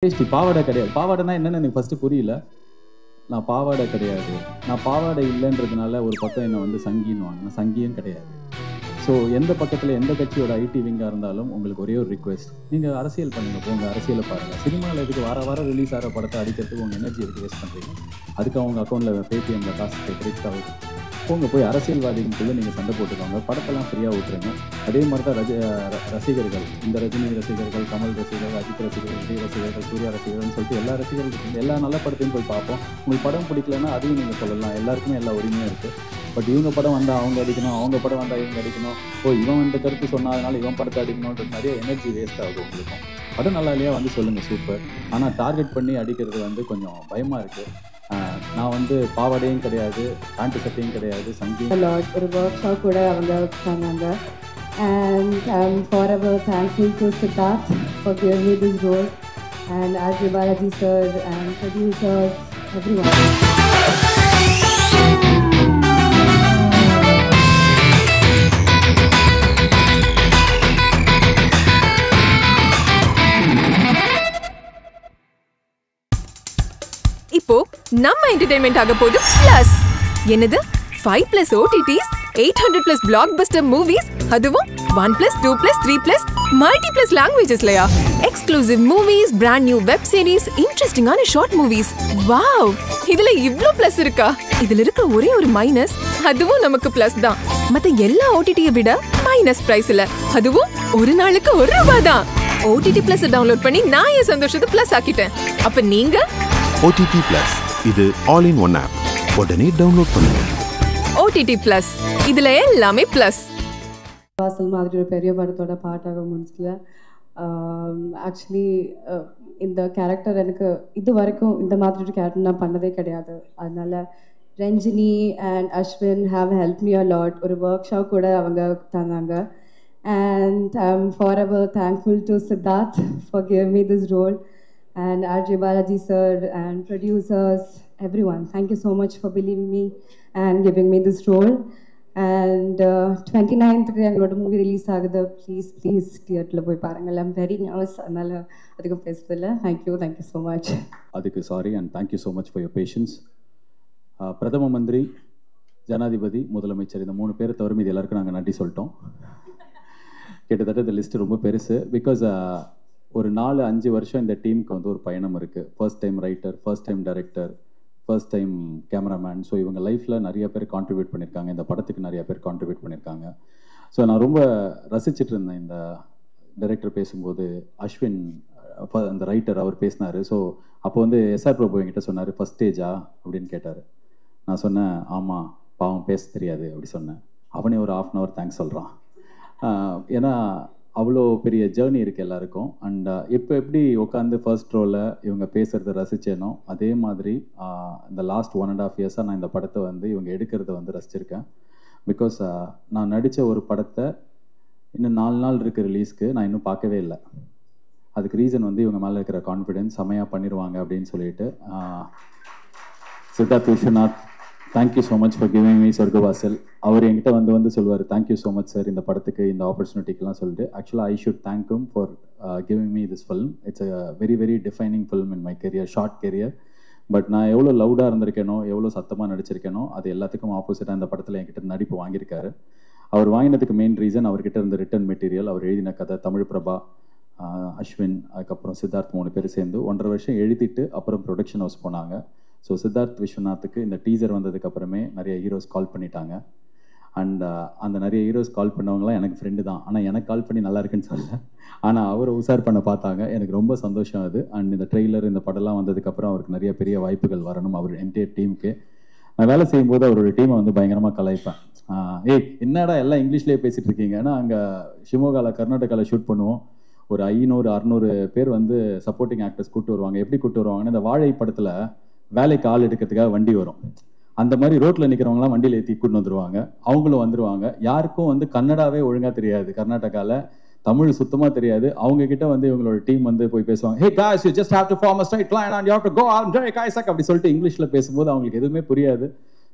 பாவாடை கிடையாது. பாவாடைனா என்னன்னு எனக்கு ஃபர்ஸ்ட் புரியல. நான் பாவாடை கிடையாது. நான் பாவாடை இல்லைன்றதுனால ஒரு பக்கம் என்னை வந்து சங்கின்னுவாங்க. நான் சங்கியும் கிடையாது. ஸோ எந்த பக்கத்தில் எந்த கட்சியோட ஐடி விங்காக இருந்தாலும் உங்களுக்கு ஒரே ஒரு ரிக்வெஸ்ட், நீங்கள் அரசியல் பண்ணுங்க, போங்க அரசியலை பாருங்கள். சினிமாவில் இதுக்கு வாரம் ரிலீஸ் ஆகிற படத்தை அடிக்கிறதுக்கு உங்கள் எனர்ஜி எதுக்கு வேஸ்ட் பண்ணுறீங்க? அதுக்கு அவங்க அக்கௌண்ட்டில் பேடிஎம்மில் காசு கிரெடிட் ஆகுது. போங்க போய் அரசியல்வாதிகளுக்குள்ளே நீங்கள் சண்டை போட்டுக்கோங்க, படத்தெல்லாம் ஃப்ரீயாக விட்டுருங்க. அதே மாதிரி தான் ரசிகர்கள், இந்த ரஜினி ரசிகர்கள், கமல் ரசிகர்கள், அஜித் ரசிகர்கள், விஜய் ரசிகர்கள், சூர்யா ரசிகர்கள்னு சொல்லிட்டு எல்லா ரசிகர்களுக்கும் எல்லா நல்ல படத்தையும் போய் பார்ப்போம். உங்களுக்கு படம் பிடிக்கலன்னா அதையும் நீங்கள் சொல்லலாம். எல்லாருக்குமே எல்லா உரிமையும் இருக்குது. பட் இவங்க படம் வந்தால் அவங்க அடிக்கணும், அவங்க படம் வந்தால் இவங்க அடிக்கணும், இவன் இந்த கருத்து சொன்னதுனால இவன் படத்தை அடிக்கணுன்றது நிறைய எனர்ஜி வேஸ்ட் ஆகுது உங்களுக்கும். படம் நல்லா இல்லையா வந்து சொல்லுங்கள், சூப்பர். ஆனால் டார்கெட் பண்ணி அடிக்கிறது வந்து கொஞ்சம் பயமாக இருக்குது. நான் வந்து பாவாடையும் கிடையாது, பேண்ட் சட்டையும் கிடையாது, சங்கீதம் ஒரு ஒர்க் ஷாப் கூட அவங்க பண்ணாங்க. And I'm forever thankful to Siddharth for giving me this role, and R.J. Balaji sir and producers, everyone. இப்போ நம்ம என்டர்டெயின்மெண்ட் ஆக போகுது பிளஸ். என்னது 5+ OTTs, 800+ பிளாக்பஸ்டர் மூவிஸ், அதுவும் 1+, 2+, 3+, மல்டிப்ளஸ் லாங்குவேஜஸ்லயா? Exclusive movies, brand new web series, இன்ட்ரெஸ்டிங்கான ஷார்ட் மூவிஸ். வாவ், இதுல இவ்ளோ பிளஸ் இருக்கா? இதுல இருக்க ஒரே ஒரு மைனஸ், அதுவும் நமக்கு பிளஸ் தான். மத்த எல்லா OTT-யை விட மைனஸ் பிரைஸ்ல, அதுவும் ஒரு நாளுக்கு ₹1 தான். OTT Plus டவுன்லோட் பண்ணி நான் என் சந்தோஷத்தை பிளஸ் ஆக்கிட்டேன். அப்ப நீங்க OTT Plus, இது ஆல் இன் ஒன் ஆப். உடனே டவுன்லோட் பண்ணுங்க. OTT Plus, இதுல எல்லாமே பிளஸ். வாசல் மாதிரி ஒரு பெரிய படத்தோட பாட்டாக முடிச்சல. ஆக்சுவலி இந்த கேரக்டர் எனக்கு இது வரைக்கும் இந்த மாதிரி ஒரு கேரக்டர் நான் பண்ணதே கிடையாது. அதனால Ranjini and Ashwin have help me a lot. ஒரு ஒர்க் ஷாப் கூட அவங்க தந்தாங்க. And I'm forever thankful to Siddharth for giving me this role, and R.J. Balaji sir and producers, everyone. Thank you so much for believing me and giving me this role. And 29th எங்களோட movie release ஆகுது. Please தியேட்டரில் போய் பாருங்கள். I'm very nervous, அதனால் அதுக்கு பேசுறதில்ல. Thank you so much. அதுக்கு sorry and thank you so much for your patience. பிரதம மந்திரி, ஜனாதிபதி, முதலமைச்சர், இந்த 3 பேரை தவிர மீது எல்லாருக்கும் நாங்கள் நன்றி சொல்லிட்டோம். கிட்டத்தட்ட இந்த லிஸ்ட்டு ரொம்ப பெருசு. பிகாஸ் ஒரு 4-5 வருஷம் இந்த டீமுக்கு வந்து ஒரு பயணம் இருக்குது. First time writer, first time director, first time cameraman. So இவங்க லைஃப்பில் நிறைய பேர் கான்ட்ரிபியூட் பண்ணியிருக்காங்க. இந்த படத்துக்கு நிறைய பேர் கான்ட்ரிபியூட் பண்ணியிருக்காங்க. ஸோ நான் ரொம்ப ரசிச்சுட்டு இருந்தேன் இந்த டைரக்டர் பேசும்போது. அஸ்வின் அந்த ரைட்டர் அவர் பேசினார். ஸோ அப்போ வந்து எஸ்ஆர் பிரபு என்கிட்ட சொன்னார், ஃபஸ்ட் ஸ்டேஜா அப்படின்னு கேட்டார். நான் சொன்னேன், ஆமாம் பாவம் பேச தெரியாது அப்படி சொன்னேன். அவனே ஒரு 1/2 hour தேங்க்ஸ் சொல்கிறான். ஏன்னா அவ்வளோ பெரிய ஜேர்னி இருக்குது எல்லாருக்கும். அண்ட் இப்போ எப்படி உட்காந்து ஃபர்ஸ்ட் ரோவில் இவங்க பேசுகிறத ரசித்தேனோ அதே மாதிரி இந்த லாஸ்ட் 1.5 years நான் இந்த படத்தை வந்து இவங்க எடுக்கிறத வந்து ரசிச்சிருக்கேன். பிகாஸ் நான் நடித்த ஒரு படத்தை இன்னும் 4 நாள் இருக்க ரிலீஸ்க்கு நான் இன்னும் பார்க்கவே இல்லை. அதுக்கு ரீசன் வந்து இவங்க மேலே இருக்கிற கான்ஃபிடென்ஸ், செமையாக பண்ணிடுவாங்க அப்படின்னு சொல்லிட்டு. Siddharth Vishwanath, thank you so much for giving me Sorgavaasal. அவர் என்கிட்ட வந்து சொல்லுவார், தேங்க்யூ ஸோ மச் சார் இந்த படத்துக்கு, இந்த ஆப்பர்ச்சுனிட்டிக்கெலாம் சொல்லிட்டு. ஆக்சுவலாக I should thank him for giving me this film. It's a very very defining film in my career, short career. But நான் எவ்வளோ லவுடாக இருந்திருக்கேனோ, எவ்வளோ சத்தமாக நடிச்சிருக்கேனோ, அது எல்லாத்துக்கும் ஆப்போசிட்டாக இந்த படத்தில் என்கிட்ட நடிப்பு வாங்கியிருக்காரு. அவர் வாங்கினதுக்கு மெயின் ரீசன் அவர்கிட்ட இருந்த ரிட்டன் மெட்டீரியல், அவர் எழுதின கதை, தமிழ் பிரபா, அஸ்வின், அதுக்கப்புறம் சித்தார்த் 3 பேர் சேர்ந்து 1.5 வருஷம் எழுதிட்டு அப்புறம் ப்ரொடக்ஷன் ஹவுஸ் போனாங்க. ஸோ சித்தார்த் விஸ்வநாத்துக்கு இந்த டீசர் வந்ததுக்கப்புறமே நிறைய ஹீரோஸ் கால் பண்ணிட்டாங்க. அண்ட் அந்த நிறைய ஹீரோஸ் கால் பண்ணவங்களாம் எனக்கு ஃப்ரெண்டு தான். ஆனால் எனக்கு கால் பண்ணி நல்லா இருக்குன்னு சொல்லலை, ஆனால் அவரை உசார் பண்ண பார்த்தாங்க. எனக்கு ரொம்ப சந்தோஷம் அது. அண்ட் இந்த ட்ரெய்லர், இந்த படம்லாம் வந்ததுக்கப்புறம் அவருக்கு நிறைய பெரிய வாய்ப்புகள் வரணும் அவர் என்டையர் டீமுக்கு. நான் வேலை செய்யும்போது அவரோட டீமை வந்து பயங்கரமாக கலாய்ப்பேன். என்னடா எல்லாம் இங்கிலீஷ்லேயே பேசிகிட்டு இருக்கீங்க. ஏன்னா அங்கே ஷிமோகாவில், கர்நாடகாவில் ஷூட் பண்ணுவோம். ஒரு 500-600 பேர் வந்து சப்போர்ட்டிங் ஆக்டர்ஸ் கூப்பிட்டு வருவாங்க. எப்படி கூப்பிட்டு வருவாங்கன்னா, இந்த வாழை படத்தில் வேலைக்கு ஆள் எடுக்கிறதுக்காக வண்டி வரும். அந்த மாதிரி ரோட்டில் நிற்கிறவங்களாம் வண்டியில் ஏற்றி கூட்டின்னு வந்துடுவாங்க. அவங்களும் வந்துடுவாங்க. யாருக்கும் வந்து கன்னடாவே ஒழுங்காக தெரியாது, கர்நாடகாவில் தமிழ் சுத்தமாக தெரியாது. அவங்கக்கிட்ட வந்து இவங்களோட டீம் வந்து போய் பேசுவாங்க. ஹே guys, you just have to form a straight line and you have to go out and Isaac அப்படி சொல்லிட்டு இங்கிலீஷில் பேசும்போது அவங்களுக்கு எதுவுமே புரியாது.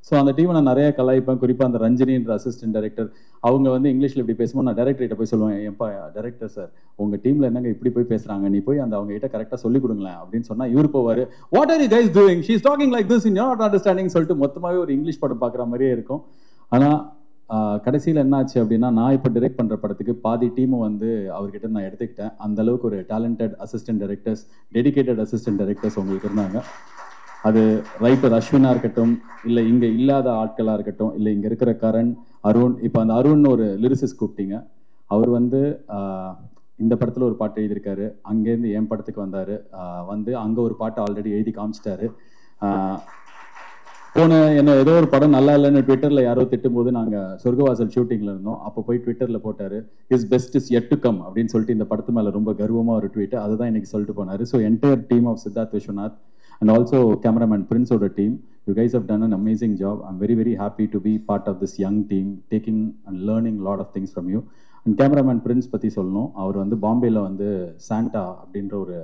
ஸோ அந்த டீமை நான் நிறைய கலாய்ப்பேன். குறிப்பாக அந்த ரஞ்சினின்ற அசிஸ்டன்ட் டைரக்டர், அவங்க வந்து இங்கிலீஷில் இப்படி பேசும்போது நான் டைரக்டர்கிட்ட போய் சொல்லுவேன், ஏன்ப்பா டைரக்டர் சார் உங்கள் டீமில் என்னங்க இப்படி போய் பேசுகிறாங்க, நீ போய் அந்த அவங்க கிட்ட கரெக்டாக சொல்லிக் கொடுங்களேன் அப்படின்னு சொன்னால் இவர் போவார், what are you guys doing, she is talking like this in you not understanding சொல்லிட்டு மொத்தமாகவே ஒரு இங்கிலீஷ் படம் பார்க்குற மாதிரியே இருக்கும். ஆனால் கடைசியில் என்ன ஆச்சு அப்படின்னா, நான் இப்போ டிரெக்ட் பண்ணுற படத்துக்கு பாதி டீமை வந்து அவர்கிட்ட நான் எடுத்துக்கிட்டேன். அந்தளவுக்கு ஒரு talented assistant directors, dedicated assistant directors உங்களுக்கு இருந்தாங்க. அது ரைட்டர் அஸ்வினாக இருக்கட்டும், இல்லை இங்கே இல்லாத ஆட்களாக இருக்கட்டும், இல்லை இங்கே இருக்கிற கரண், அருண். இப்போ அந்த அருண் ஒரு லிரிசிஸ்ட் கூப்பிட்டீங்க, அவர் வந்து இந்த படத்தில் ஒரு பாட்டு எழுதியிருக்காரு, அங்கேருந்து என் படத்துக்கு வந்தார், வந்து அங்கே ஒரு பாட்டு ஆல்ரெடி எழுதி காமிச்சிட்டாரு. என்ன ஏதோ ஒரு படம் நல்லா இல்லைன்னு ட்விட்டரில் யாரோ திட்டும்போது நாங்கள் சொர்க்கவாசல் ஷூட்டிங்கில் இருந்தோம், அப்போ போய் ட்விட்டரில் போட்டார், is best is yet to come அப்படின்னு சொல்லிட்டு இந்த படத்து மேலே ரொம்ப கர்வமாக ஒரு ட்வீட், அதுதான் இன்னைக்கு சொல்லிட்டு போனார். So entire team of Siddharth Vishwanath and also cameraman Prince oda team, you guys have done an amazing job. I'm very very happy to be part of this young team, taking and learning a lot of things from you. And cameraman Prince பற்றி சொல்லணும், அவர் வந்து பாம்பேயில் வந்து Santa அப்படின்ற ஒரு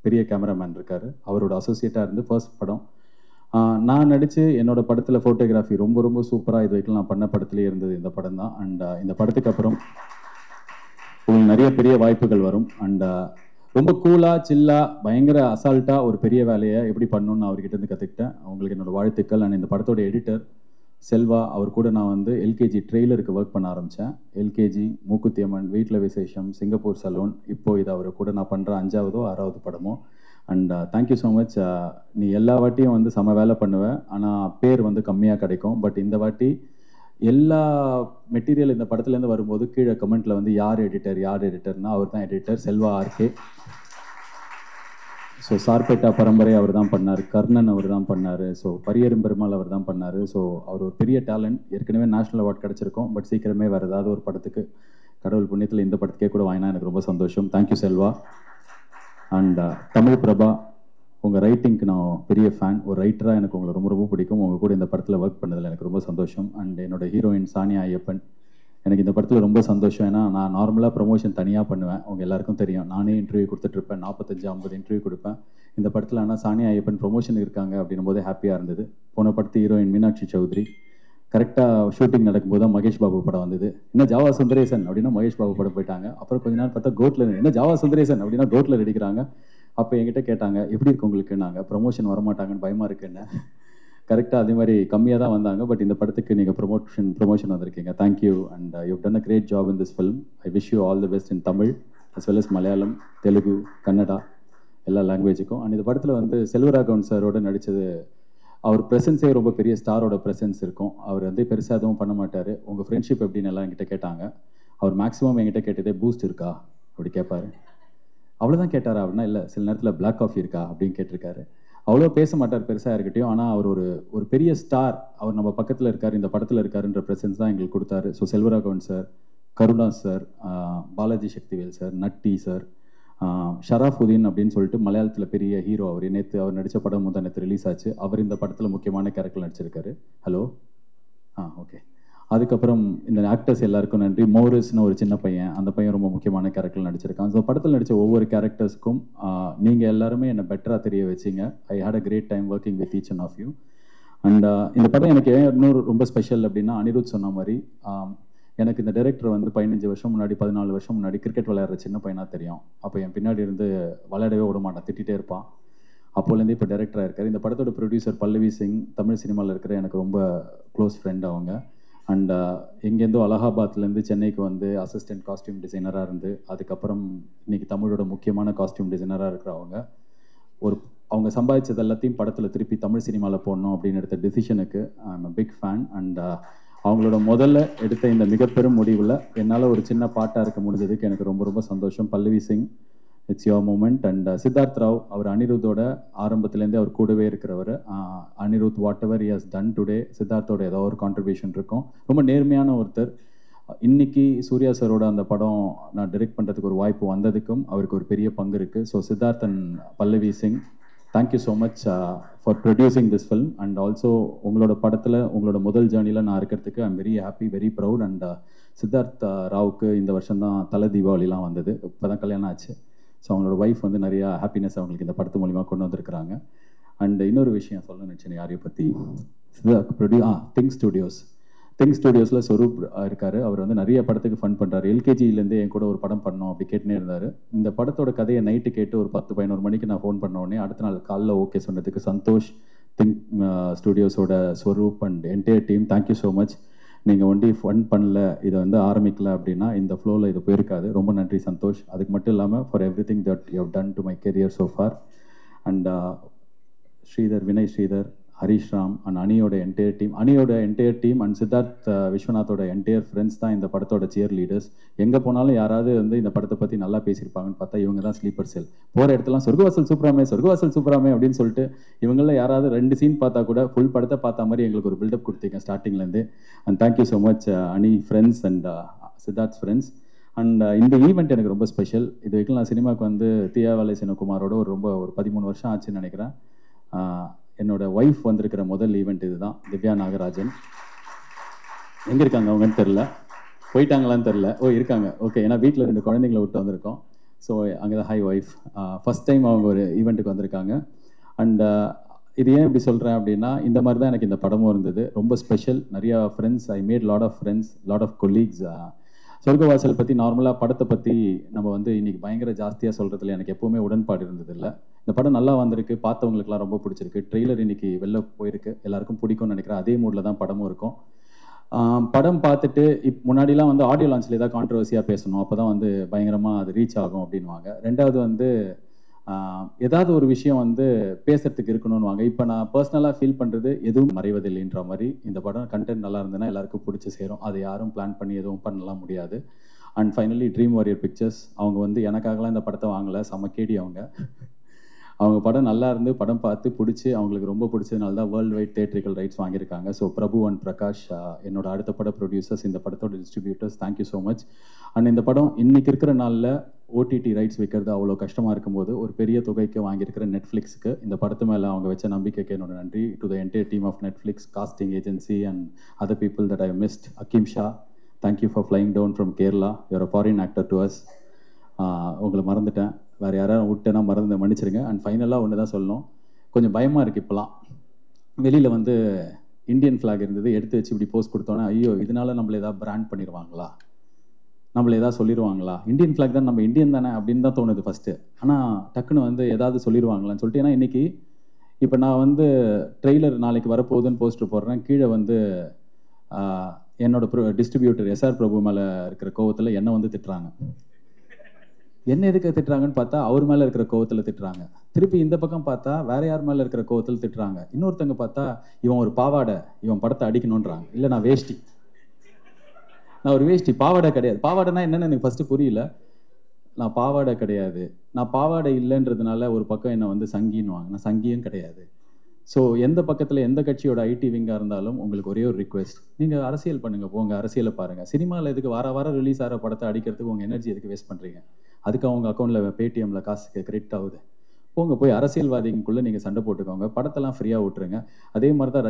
பெரிய cameraman இருக்கார், அவரோட அசோசியேட்டாக இருந்து ஃபர்ஸ்ட் படம் நான் நடித்து என்னோட படத்தில் ஃபோட்டோகிராஃபி ரொம்ப ரொம்ப சூப்பராக இது வரைக்கும் நான் பண்ண படத்துலேயே இருந்தது இந்த படம் தான். அண்ட் இந்த படத்துக்கு அப்புறம் உங்களுக்கு நிறைய பெரிய வாய்ப்புகள் வரும். அண்ட் ரொம்ப கூலாக சில்லாக பயங்கர அசால்ட்டாக ஒரு பெரிய வேலையை எப்படி பண்ணணும்னு அவர்கிட்ட இருந்து கற்றுக்கிட்டேன். அவங்களுக்கு என்னோடய வாழ்த்துக்கள். அண்ட் இந்த படத்தோட எடிட்டர் செல்வா, அவர் கூட நான் வந்து எல்கேஜி ட்ரெய்லருக்கு ஒர்க் பண்ண ஆரம்பித்தேன். எல்கேஜி, மூக்குத்தி அம்மன், வீட்டில் விசேஷம், சிங்கப்பூர் சலூன், இப்போது இது அவர் கூட நான் பண்ணுற 5ஆவதோ 6ஆவது படமோ. And thank you so much. நீ எல்லா வாட்டியும் வந்து செம வேலை பண்ணுவேன், ஆனால் பேர் வந்து கம்மியாக கிடைக்கும். பட் இந்த வாட்டி எல்லா மெட்டீரியல் இந்த படத்துலேருந்து வரும்போது கீழே கமெண்ட்டில் வந்து யார் எடிட்டர்னா அவர் தான் editor, Selva RK. So Sarpatta Parambarai அவர் தான் பண்ணார், கர்ணன் அவர் தான் பண்ணார், ஸோ பரியரும் பெருமாள் அவர் தான் பண்ணார். ஸோ அவர் ஒரு பெரிய டேலண்ட். ஏற்கனவே நேஷ்னல் அவார்ட் கிடச்சிருக்கோம், பட் சீக்கிரமே வேறு ஏதாவது ஒரு படத்துக்கு கடவுள் புண்ணியத்தில் இந்த படத்துக்கே கூட வாங்கினா எனக்கு ரொம்ப சந்தோஷம். தேங்க்யூ செல்வா. அண்ட் தமிழ் பிரபா, உங்கள் ரைட்டிங்க்கு நான் பெரிய ஃபேன். ஒரு ரைட்டராக எனக்கு உங்களை ரொம்ப ரொம்ப பிடிக்கும். உங்கள் கூட இந்த படத்தில் ஒர்க் பண்ணதில் எனக்கு ரொம்ப சந்தோஷம். அண்ட் என்னோடய ஹீரோயின் சானியா ஐயப்பன், எனக்கு இந்த படத்தில் ரொம்ப சந்தோஷம். ஏன்னா நான் நார்மலாக ப்ரமோஷன் தனியாக பண்ணுவேன், அவங்க எல்லாருக்கும் தெரியும். நானே இன்டர்வியூ கொடுத்துட்ருப்பேன், 45-50 இன்டர்வியூ கொடுப்பேன். இந்த படத்தில் ஆனால் சானியா ஐயப்பன் ப்ரொமோஷன் இருக்காங்க அப்படின்னும் போதே ஹாப்பியாக இருந்தது. போன படத்து ஹீரோயின் மீனாட்சி சௌத்ரி, கரெக்டாக ஷூட்டிங் நடக்கும்போது தான் மகேஷ் பாபு படம் வந்தது. என்ன ஜாவா சுந்தரேசன் அப்படின்னா மகேஷ் பாபு படம் போயிட்டாங்க. அப்புறம் கொஞ்ச நேரம் பார்த்தா கோட்லர், என்ன ஜாவா சுந்தரேசன் அப்படின்னா கோட்லர் அடிக்கிறாங்க. அப்போ என்கிட்ட கேட்டாங்க எப்படி இருக்கு உங்களுக்கு, நாங்கள் ப்ரொமோஷன் வரமாட்டாங்கன்னு பயமாக இருக்குன்னு. கரெக்டாக அதே மாதிரி கம்மியாக தான் வந்தாங்க. பட் இந்த படத்துக்கு நீங்கள் ப்ரொமோஷன் வந்திருக்கீங்க. Thank you. And you done a great job in this film. I wish you all the best in Tamil as well as Malayalam, Telugu, Kannada, எல்லா லாங்குவேஜுக்கும். அண்ட் இந்த படத்தில் வந்து செல்வராகவன் சாரோட நடித்தது, அவர் ப்ரெசன்ஸே ரொம்ப பெரிய ஸ்டாரோட ப்ரெசன்ஸ் இருக்கும். அவர் வந்து பெருசாக எதுவும் பண்ண மாட்டார். உங்கள் ஃப்ரெண்ட்ஷிப் எப்படின்னு எல்லாம் என்கிட்ட கேட்டாங்க. அவர் மேக்ஸிமம் என்கிட்ட கேட்டதே பூஸ்ட் இருக்கா அப்படி கேட்பார். அவ்வளோதான் கேட்டாரா அப்படின்னா, இல்லை சில நேரத்தில் பிளாக் காஃபி இருக்கா அப்படின்னு கேட்டிருக்காரு. அவ்வளோ பேச மாட்டார் பெருசாக இருக்கட்டும். ஆனால் அவர் ஒரு பெரிய ஸ்டார், அவர் நம்ம பக்கத்தில் இருக்கார், இந்த படத்தில் இருக்காருன்ற ப்ரெசன்ஸ் தான் எங்களுக்கு கொடுத்தாரு. So Selvaraghavan sir, Karuna sir, Balaji Sakthivel sir, Natty sir, Sharafudheen அப்படின்னு சொல்லிட்டு மலையாளத்தில் பெரிய ஹீரோ. அவர் நேற்று அவர் நடித்த படம் நேற்று ரிலீஸ் ஆச்சு. அவர் இந்த படத்தில் முக்கியமான கேரக்டர் நடிச்சிருக்காரு. Hello okay. அதுக்கப்புறம் இந்த ஆக்டர்ஸ் எல்லாருக்கும் நன்றி. மோரிஸ்னு ஒரு சின்ன பையன், அந்த பையன் ரொம்ப முக்கியமான கேரக்டர் நடிச்சிருக்கான். ஸோ படத்தில் நடித்த ஒவ்வொரு கேரக்டர்ஸ்க்கும் நீங்கள் எல்லாருமே என்னை பெட்டராக தெரிய வச்சிங்க. I had a great time working with each and of you. And இந்த படம் எனக்கு இன்னொரு ரொம்ப ஸ்பெஷல் அப்படின்னா, அனிருத் சொன்ன மாதிரி எனக்கு இந்த டைரக்டர் வந்து 15 வருஷம் முன்னாடி 14 வருஷம் முன்னாடி கிரிக்கெட் விளையாடுற சின்ன பையனாக தெரியும். அப்போ என் பின்னாடி இருந்து விளையாடவே விட மாட்டான், திட்டிகிட்டே இருப்பான். அப்போலேருந்து இப்போ டைரக்டராக இருக்கார். இந்த படத்தோட ப்ரொடியூசர் பல்லவி சிங், தமிழ் சினிமாவில் இருக்கிற எனக்கு ரொம்ப க்ளோஸ் ஃப்ரெண்ட் அவங்க. அண்ட் எங்கேருந்தோ அலகாபாத்லேருந்து சென்னைக்கு வந்து அசிஸ்டன்ட் காஸ்டியூம் டிசைனராக இருந்து, அதுக்கப்புறம் இன்றைக்கி தமிழோட முக்கியமான காஸ்டியூம் டிசைனராக இருக்கிறவங்க. அவங்க சம்பாதிச்சது எல்லாத்தையும் படத்தில் திருப்பி தமிழ் சினிமாவில் போடணும் அப்படின்னு எடுத்த டிசிஷனுக்கு I am a big fan. And அவங்களோட முதல்ல எடுத்த இந்த மிகப்பெரும் முடிவில் என்னால் ஒரு சின்ன பாட்டாக இருக்க முடிஞ்சதுக்கு எனக்கு ரொம்ப ரொம்ப சந்தோஷம். Pallavi Singh, it's your moment. And Siddharth Rao, அவர் அனிருத்தோட ஆரம்பத்துலேருந்தே அவர் கூடவே இருக்கிறவர். Anirudh whatever he has done today, சித்தார்த்தோட ஏதோ ஒரு கான்ட்ரிபியூஷன் இருக்கும். ரொம்ப நேர்மையான ஒருத்தர். இன்னைக்கு சூர்யா சாரோட அந்த படம் நான் டைரக்ட் பண்ணுறதுக்கு ஒரு வாய்ப்பு வந்ததுக்கும் அவருக்கு ஒரு பெரிய பங்கு இருக்குது. So Siddharth and Pallavi Singh, thank you so much for producing this film. And also உங்களோட படத்தில் உங்களோட முதல் ஜேர்னியில் நான் இருக்கிறதுக்கு I am very happy, very proud. And Siddharth ராவுக்கு இந்த வருஷம் தான் தலை தீபாவளிலாம் வந்தது, இப்போ தான் கல்யாணம் ஆச்சு. ஸோ அவங்களோட ஒய்ஃப் வந்து நிறையா ஹாப்பினஸ் அவங்களுக்கு இந்த படத்து மூலிமா கொண்டு வந்திருக்கிறாங்க. அண்ட் இன்னொரு விஷயம் சொல்ல நினச்சேன் யாரையும் பற்றி, திங்க் ஸ்டுடியோஸில் ஸ்வரூப் இருக்கார். அவர் வந்து நிறைய படத்துக்கு ஃபண்ட் பண்ணுறாரு. எல்கேஜிலேருந்து என் கூட ஒரு படம் பண்ணோம் அப்படி கேட்டுனே இருந்தார். இந்த படத்தோட கதையை நைட்டு கேட்டு ஒரு 10-11 மணிக்கு நான் ஃபோன் பண்ண உடனே அடுத்த நாள் காலைல ஓகே சொன்னதுக்கு சந்தோஷ், திங்க் ஸ்டுடியோஸோட Swaroop and entire team, thank you so much. நீங்கள் ஒண்டி ஃபண்ட் பண்ணல, இதை வந்து ஆரம்பிக்கல அப்படின்னா இந்த ஃப்ளோவில் இது போயிருக்காது. ரொம்ப நன்றி சந்தோஷ். அதுக்கு மட்டும் இல்லாமல் for everything that you have done to my career so far. And Sridhar, Vinay Sridhar, Harish Ram and அனியோட என்டையர் டீம் அண்ட் சித்தார்த் விஸ்வநாத்தோட என்டையர் ஃப்ரெண்ட்ஸ் தான் இந்த படத்தோட சியர் லீடர்ஸ். எங்கே போனாலும் யாராவது வந்து இந்த படத்தை பற்றி நல்லா பேசியிருப்பாங்கன்னு பார்த்தா இவங்க தான் ஸ்லீப்பர் செல். போகிற இடத்துலாம் சொர்க்கவாசல் சூப்பராமே அப்படின்னு சொல்லிட்டு இவங்கள யாராவது 2 சீன் பார்த்தா கூட ஃபுல் படத்தை பார்த்த மாதிரி எங்களுக்கு ஒரு பில்டப் கொடுத்தீங்க ஸ்டார்டிங்லேருந்து. அண்ட் தேங்க்யூ ஸோ மச் அனி friends and Siddharth friends. And இந்த ஈவெண்ட் எனக்கு ரொம்ப ஸ்பெஷல். இது வரைக்கும் நான் சினிமாவுக்கு வந்து தியாவாலை சிவகுமாரோட ஒரு 13 வருஷம் ஆச்சுன்னு நினைக்கிறேன். என்னோட ஒய்ஃப் வந்திருக்கிற முதல் ஈவெண்ட் இதுதான். திவ்யா நாகராஜன் எங்கே இருக்காங்க அவங்கன்னு தெரில, போயிட்டாங்களான்னு தெரில. இருக்காங்க, ஓகே. ஏன்னா வீட்டில் 2 குழந்தைங்களை விட்டு வந்திருக்கோம். ஸோ அங்கே தான் ஹை ஒய்ஃப் ஃபஸ்ட் டைம் அவங்க ஒரு ஈவெண்ட்டுக்கு வந்திருக்காங்க. அண்ட் இது ஏன் இப்படி சொல்கிறேன் அப்படின்னா, இந்த மாதிரி தான் எனக்கு இந்த படமும் இருந்தது. ரொம்ப ஸ்பெஷல். நிறையா friends, I made lot of friends, lot of colleagues. Sorgavaasal பற்றி நார்மலாக படத்தை பற்றி நம்ம வந்து இன்றைக்கி பயங்கர ஜாஸ்தியாக சொல்கிறதுல எனக்கு எப்போவுமே உடன்பாடு இருந்ததில்லை. இந்த படம் நல்லா வந்திருக்கு, பார்த்தவங்களுக்குலாம் ரொம்ப பிடிச்சிருக்கு. ட்ரெய்லர் இன்றைக்கி வெளில போயிருக்கு, எல்லாருக்கும் பிடிக்கும்னு நினைக்கிறேன். அதே மூடில் தான் படமும் இருக்கும். படம் பார்த்துட்டு முன்னாடிலாம் வந்து ஆடியோ லான்ச்சில் ஏதாவது கான்ட்ரவர்சியாக பேசணும், அப்போ தான் வந்து பயங்கரமாக அது ரீச் ஆகும் அப்படின்வாங்க. ரெண்டாவது வந்து ஏதாவது ஒரு விஷயம் வந்து பேசுறதுக்கு இருக்கணும்னு வாங்க. இப்போ நான் பர்சனலாக ஃபீல் பண்ணுறது எதுவும் மறைவதில்லைன்ற மாதிரி இந்த படம் கண்டென்ட் நல்லா இருந்ததுன்னா எல்லாருக்கும் பிடிச்சி சேரும். அதை யாரும் பிளான் பண்ணி எதுவும் பண்ணலாம் முடியாது. And finally dream warrior pictures, அவங்க வந்து எனக்காகலாம் இந்த படத்தை வாங்கலை, சமக்கேடி அவங்க படம் நல்லா இருந்து படம் பார்த்து பிடிச்சி அவங்களுக்கு ரொம்ப பிடிச்சதுனால தான் வேர்ல்டு வைட் தியேட்ரிக்கல் ரைட்ஸ் வாங்கியிருக்காங்க. ஸோ பிரபு அண்ட் பிரகாஷ் என்னோட அடுத்த பட ப்ரொடியூசர்ஸ், இந்த படத்தோட distributors, thank you so much. And இந்த படம் இன்றைக்கி இருக்கிற நாளில் ஓடிடி ரைட்ஸ் விற்கிறது அவ்வளோ கஷ்டமாக இருக்கும்போது ஒரு பெரிய தொகைக்கு வாங்கியிருக்கிற நெட்ஃப்ளிக்ஸுக்கு இந்த படத்து மேலே அவங்க வச்ச நம்பிக்கைக்கு என்னோட நன்றி. To the entire team of Netflix, casting agency and other people that I missed. Hakim Shah, thank you for flying down from Kerala. You're a foreign actor to us. உங்களை மறந்துட்டேன், வேறு யாராவது விட்டேன்னா மன்னிச்சிருங்க. அண்ட் ஃபைனலாக ஒன்று தான் சொல்லணும், கொஞ்சம் பயமாக இருக்குது. இப்போலாம் வெளியில் வந்து இந்தியன் ஃப்ளாக் இருந்தது, எடுத்து வச்சு இப்படி போஸ்ட் கொடுத்தோன்னே ஐயோ இதனால நம்மளை ஏதாவது பிராண்ட் பண்ணிடுவாங்களா, நம்மளை ஏதாவது சொல்லிடுவாங்களா, இந்தியன் ஃப்ளாக் தான் நம்ம இந்தியன் தானே அப்படின்னு தான் தோணுது ஃபஸ்ட்டு. ஆனால் டக்குன்னு வந்து ஏதாவது சொல்லிடுவாங்களான்னு சொல்லிட்டு, ஏன்னா இன்றைக்கி இப்போ நான் வந்து ட்ரெய்லர் நாளைக்கு வரப்போகுதுன்னு போஸ்டர் போடுறேன், கீழே வந்து என்னோட டிஸ்ட்ரிபியூட்டர் எஸ்ஆர் பிரபு மேலே இருக்கிற கோவத்தில் என்னை வந்து திட்டுறாங்க. என்ன எதுக்கு திட்டுறாங்கன்னு பார்த்தா அவர் மேலே இருக்கிற கோவத்தில் திட்டுறாங்க. திருப்பி இந்த பக்கம் பார்த்தா வேற யார் மேலே இருக்கிற கோவத்தில் திட்டுறாங்க. இன்னொருத்தங்க பார்த்தா இவன் ஒரு பாவாடை, இவன் படத்தை அடிக்கணுன்றாங்க. இல்லை நான் வேஷ்டி, நான் ஒரு வேஷ்டி, பாவாடை கிடையாது. பாவாடைனா என்னன்னு எனக்கு ஃபஸ்ட்டு புரியல. நான் பாவாடை கிடையாது, நான் பாவாடை இல்லைன்றதுனால ஒரு பக்கம் என்னை வந்து சங்கின்னுவாங்க. நான் சங்கியும் கிடையாது. ஸோ எந்த பக்கத்தில் எந்த கட்சியோட ஐடி விங்காக இருந்தாலும் உங்களுக்கு ஒரே ஒரு ரிக்வெஸ்ட், நீங்கள் அரசியல் பண்ணுங்கள், போங்க அரசியலை பாருங்கள். சினிமாவில் எதுக்கு வாரம் ரிலீஸ் ஆகிற படத்தை அடிக்கிறதுக்கு உங்கள் எனர்ஜி எதுக்கு வேஸ்ட் பண்ணுறீங்க? அதுக்கு அவங்க அக்கௌண்ட்டில் பேடிஎம்மில் காசுக்கு கிரெடிட் ஆகுது. போங்க போய் அரசியல்வாதிக்குள்ளே நீங்கள் சண்டை போட்டுக்கோங்க, படத்தெல்லாம் ஃப்ரீயாக விட்டுருங்க. அதே மாதிரி தான்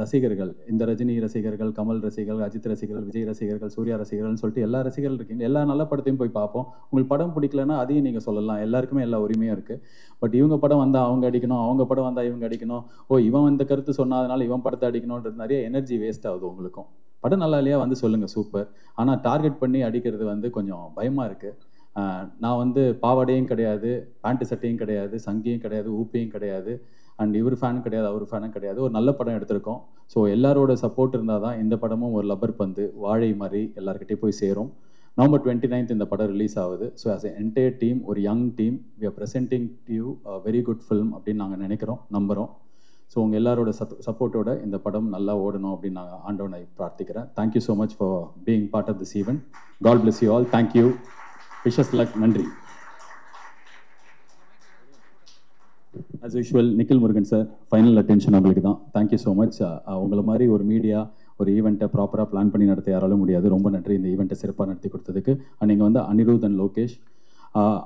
ரசிகர்கள், இந்த ரஜினி ரசிகர்கள், கமல் ரசிகர்கள், அஜித் ரசிகர்கள், விஜய் ரசிகர்கள், சூர்யா ரசிகர்கள்னு சொல்லிட்டு எல்லா ரசிகர்கள் இருக்கீங்க. எல்லா நல்ல படத்தையும் போய் பார்ப்போம். உங்களுக்கு படம் பிடிக்கலன்னா அதையும் நீங்கள் சொல்லலாம், எல்லாருக்குமே எல்லா உரிமையும் இருக்குது. பட் இவங்க படம் வந்தால் அவங்க அடிக்கணும், அவங்க படம் வந்தால் இவங்க அடிக்கணும், இவன் இந்த கருத்து சொன்னதுனால இவன் படத்தை அடிக்கணுன்றது நிறைய எனர்ஜி வேஸ்ட் ஆகுது. உங்களுக்கும் படம் நல்லா இல்லையா வந்து சொல்லுங்கள், சூப்பர். ஆனால் டார்கெட் பண்ணி அடிக்கிறது வந்து கொஞ்சம் பயமாக இருக்குது. நான் வந்து பாவாடையும் கிடையாது, பேண்ட்டு சட்டையும் கிடையாது, சங்கியும் கிடையாது, ஊப்பையும் கிடையாது, அண்ட் இவர் ஃபேனும் கிடையாது, அவர் ஃபேனும் கிடையாது. ஒரு நல்ல படம் எடுத்திருக்கோம். ஸோ எல்லாரோட சப்போர்ட் இருந்தால் தான் இந்த படமும் ஒரு லப்பர் பந்து வாழை மாதிரி எல்லாருக்கிட்டே போய் சேரும். November 29th இந்த படம் ரிலீஸ் ஆகுது. So as a entire team, ஒரு young team, we are presenting you a very good film அப்படின்னு நாங்கள் நினைக்கிறோம், நம்புகிறோம். ஸோ உங்கள் எல்லாரோட சப்போர்ட்டோட இந்த படம் நல்லா ஓடணும் அப்படின்னு நான் ஆண்டவனை பிரார்த்திக்கிறேன். Thank you so much for being part of this event. God bless you all. Thank you. Wishes luck. நன்றி. As usual Nikhil Murugan sir, final attention உங்களுக்கு தான். Thank you so much. உங்களை மாதிரி ஒரு மீடியா ஒரு ஈவெண்ட்டை ப்ராப்பராக பிளான் பண்ணி நடத்த யாராலும் முடியாது. ரொம்ப நன்றி இந்த ஈவெண்ட்டை சிறப்பாக நடத்தி கொடுத்ததுக்கு. அண்ட் நீங்கள் வந்து அனிருத் அண்ட் லோகேஷ்,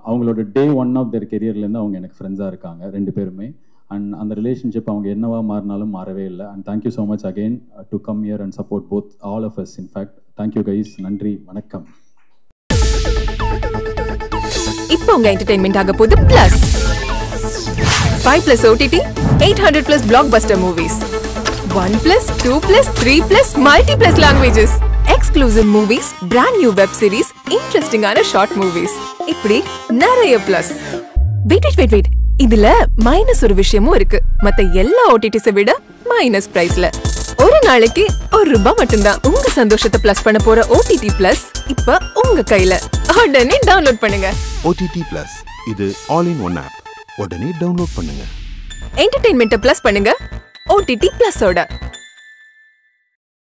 அவங்களோட டே 1 ஆஃப் தேர் கெரியர்லேருந்து அவங்க எனக்கு ஃப்ரெண்ட்ஸாக இருக்காங்க 2 பேருமே. அண்ட் அந்த ரிலேஷன்ஷிப் அவங்க என்னவா மாறினாலும் மாறவே இல்லை. And thank you so much again to come here and support both all of us. In fact thank you guys. நன்றி, வணக்கம். இப்போ உங்க என்டர்டெயின்மெண்ட் ஆக போகுது plus 5+ OTT 800+ blockbuster movies. 1+2+3+ multi+ languages. Exclusive movies, brand new web series, interesting short movies. இப்படி நிறைய plus. Wait. இதுல minus ஒரு விஷயமும் இருக்கு. மத்த எல்லா OTTs விட மைனஸ் பிரைஸ்ல. ஒரு நாளைக்கு ₹1 மட்டும்தான். உங்க சந்தோஷத்தை பிளஸ் பண்ண போற OTT Plus இப்ப உங்க கையில. உடனே டவுன்லோட் பண்ணுங்க. OTT Plus இது ஆல் இன் ஒன் ஆப். உடனே டவுன்லோட் பண்ணுங்க. என்டர்டெயின்மெண்ட்டை பிளஸ் பண்ணுங்க OTT Plus ஓட.